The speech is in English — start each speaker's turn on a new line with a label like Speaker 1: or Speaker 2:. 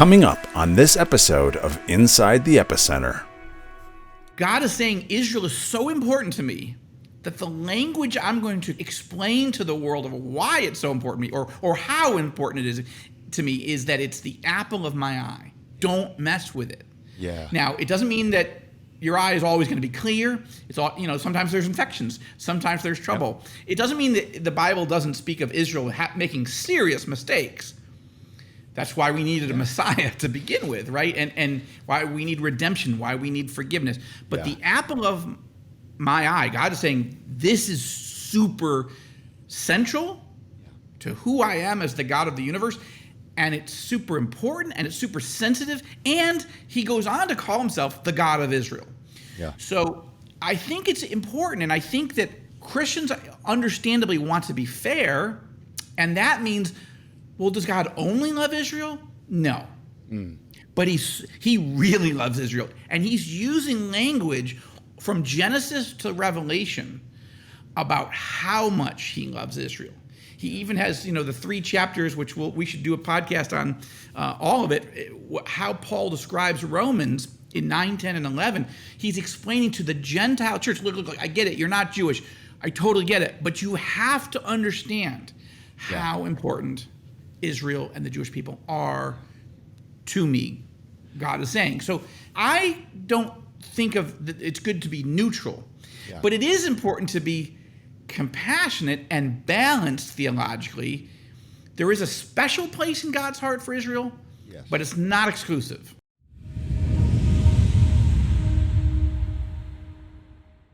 Speaker 1: Coming up on this episode of Inside the Epicenter.
Speaker 2: God is saying Israel is so important to me that the language I'm going to explain to the world of why it's so important to me or how important it is to me is that it's the apple of my eye. Don't mess with it.
Speaker 1: Yeah.
Speaker 2: Now, it doesn't mean that your eye is always going to be clear. It's all, sometimes there's infections. Sometimes there's trouble. Yep. It doesn't mean that the Bible doesn't speak of Israel making serious mistakes. That's why we needed a Messiah to begin with, right? And why we need redemption, why we need forgiveness. But the apple of my eye, God is saying, this is super central to who I am as the God of the universe. And it's super important and it's super sensitive. And he goes on to call himself the God of Israel. Yeah. So I think it's important. And I think that Christians understandably want to be fair. And that means, well, does God only love Israel? No. But he really loves Israel. And he's using language from Genesis to Revelation about how much he loves Israel. He even has, the 3 chapters, which we should do a podcast on all of it, how Paul describes Romans in 9, 10, and 11. He's explaining to the Gentile church, look, I get it, you're not Jewish. I totally get it. But you have to understand how important Israel and the Jewish people are to me, God is saying. So I don't think it's good to be neutral, but it is important to be compassionate and balanced theologically. There is a special place in God's heart for Israel, but it's not exclusive.